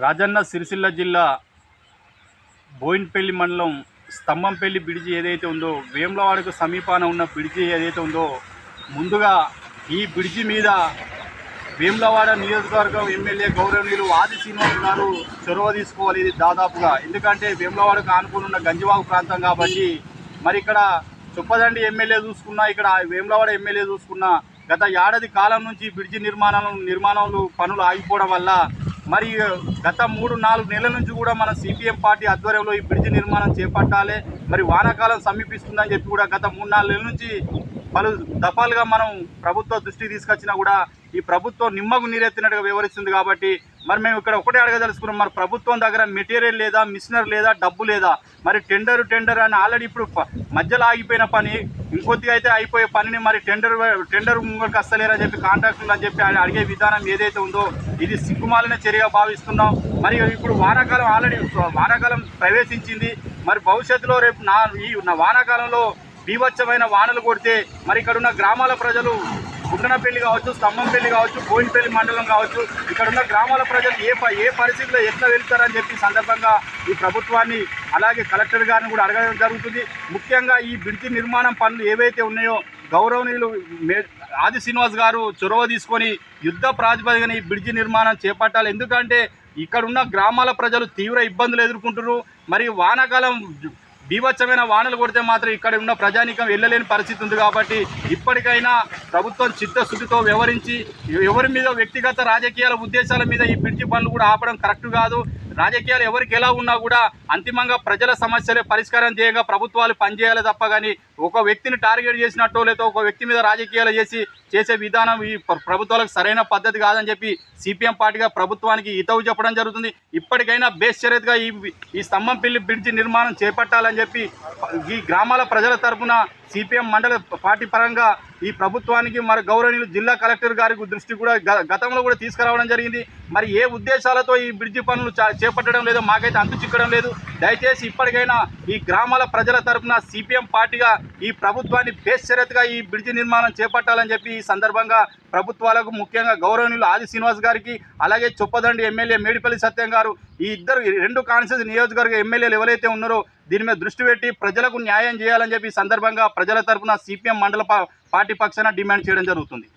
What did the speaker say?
రాజన్న సిరిసిల్ల జిల్లా బోయిన్పల్లి మండలం స్తంభంపల్లి బ్రిడ్జి ఏదైతే ఉందో, వేములవాడకు సమీపాన ఉన్న బ్రిడ్జి ఏదైతే ఉందో, ముందుగా ఈ బ్రిడ్జి మీద వేములవాడ నియోజకవర్గం ఎమ్మెల్యే గౌరవనీయులు ఆది శ్రీనివాస్ గారు చొరవ తీసుకోవాలి. ఇది దాదాపుగా ఎందుకంటే వేములవాడకు ఆనుకుని ఉన్న గంజివాగు ప్రాంతం కాబట్టి, మరి ఇక్కడ చొప్పదండి ఎమ్మెల్యే చూసుకున్నా, ఇక్కడ వేములవాడ ఎమ్మెల్యే చూసుకున్నా, గత ఏడాది కాలం నుంచి బ్రిడ్జి నిర్మాణాలు పనులు ఆగిపోవడం వల్ల మరి గత 3-4 నెలల నుంచి కూడా మన సిపిఎం పార్టీ ఆధ్వర్యంలో ఈ బ్రిడ్జి నిర్మాణం చేపట్టాలి. మరి వానాకాలం సమీపిస్తుందని చెప్పి కూడా గత 3-4 నెలల నుంచి పలు దఫాలుగా మనం ప్రభుత్వ దృష్టికి తీసుకొచ్చినా కూడా ఈ ప్రభుత్వం నిమ్మకు నీరెత్తినట్టుగా వివరిస్తుంది. కాబట్టి మరి మేము ఇక్కడ ఒకటే అడగదలుచుకున్నాం, మరి ప్రభుత్వం దగ్గర మెటీరియల్ లేదా, మిషనరీ లేదా, డబ్బు లేదా? మరి టెండర్ అని ఆల్రెడీ ఇప్పుడు మధ్యలో ఆగిపోయిన పని ఇంకొద్దిగా అయితే అయిపోయే పనిని మరి టెండర్ ముంగడికి వస్తలేరని చెప్పి కాంట్రాక్టులు అని చెప్పి అడిగే విధానం ఏదైతే ఉందో ఇది సిగ్గుమాలిన చర్యగా భావిస్తున్నాం. మరి ఇప్పుడు వానాకాలం ప్రవేశించింది. మరి భవిష్యత్తులో రేపు ఈ వానాకాలంలో బీభత్సమైన వానలు కొడితే మరి ఇక్కడున్న గ్రామాల ప్రజలు గుండనపల్లి కావచ్చు, స్తంభంపల్లి కావచ్చు, బోయిన్పల్లి మండలం కావచ్చు, ఇక్కడున్న గ్రామాల ప్రజలు ఏ పరిస్థితిలో ఎట్లా వెళ్తారని చెప్పి సందర్భంగా ఈ ప్రభుత్వాన్ని అలాగే కలెక్టర్ గారిని కూడా అడగడం జరుగుతుంది. ముఖ్యంగా ఈ బ్రిడ్జి నిర్మాణం పనులు ఏవైతే ఉన్నాయో గౌరవనీయులు ఆది శ్రీనివాస్ గారు చొరవ తీసుకొని యుద్ధ ప్రాతిపదికన ఈ బ్రిడ్జి నిర్మాణం చేపట్టాలి. ఎందుకంటే ఇక్కడున్న గ్రామాల ప్రజలు తీవ్ర ఇబ్బందులు ఎదుర్కొంటున్నారు. మరి వానాకాలం బీభత్సమైన వానలు కొడితే మాత్రం ఇక్కడ ఉన్న ప్రజానీకం వెళ్ళలేని పరిస్థితి ఉంది. కాబట్టి ఇప్పటికైనా ప్రభుత్వం చిత్తశుద్ధితో వ్యవహరించి ఎవరి మీద వ్యక్తిగత రాజకీయాల ఉద్దేశాల మీద ఈ బ్రిడ్జి పనులు కూడా ఆపడం కరెక్ట్ కాదు. రాజకీయాలు ఎవరికి ఎలా ఉన్నా కూడా అంతిమంగా ప్రజల సమస్యలే పరిష్కారం చేయగా ప్రభుత్వాలు పనిచేయాలి తప్ప కానీ ఒక వ్యక్తిని టార్గెట్ చేసినట్టు లేదా ఒక వ్యక్తి మీద రాజకీయాలు చేసే విధానం ఈ ప్రభుత్వాలకు సరైన పద్ధతి కాదని చెప్పి సిపిఎం పార్టీగా ప్రభుత్వానికి హితవు చెప్పడం జరుగుతుంది. ఇప్పటికైనా బేషరతుగా ఈ స్తంభంపల్లి బ్రిడ్జి నిర్మాణం చేపట్టాలని చెప్పి ఈ గ్రామాల ప్రజల తరఫున సిపిఎం మండల పార్టీ పరంగా ఈ ప్రభుత్వానికి మరి గౌరవనీయులు జిల్లా కలెక్టర్ గారి దృష్టి కూడా గతంలో కూడా తీసుకురావడం జరిగింది. మరి ఏ ఉద్దేశాలతో ఈ బ్రిడ్జి పనులు చేపట్టడం లేదో మాకైతే అంతు చిక్కడం లేదు. దయచేసి ఇప్పటికైనా ఈ గ్రామాల ప్రజల తరఫున సిపిఎం పార్టీగా ఈ ప్రభుత్వాన్ని బేషరతుగా ఈ బ్రిడ్జి నిర్మాణం చేపట్టాలని చెప్పి ఈ సందర్భంగా ప్రభుత్వాలకు ముఖ్యంగా గౌరవనీయులు ఆది శ్రీనివాస్ గారికి అలాగే చొప్పదండి ఎమ్మెల్యే మేడిపల్లి సత్యం గారు ఈ రెండు కాన్స్టిట్యూన్సీ నియోజకవర్గ ఎమ్మెల్యేలు ఎవరైతే ఉన్నారో దీని మీద దృష్టి పెట్టి ప్రజలకు న్యాయం చేయాలని చెప్పి ఈ సందర్భంగా ప్రజల తరఫున సిపిఎం మండల పార్టీ పక్షాన డిమాండ్ చేయడం జరుగుతుంది.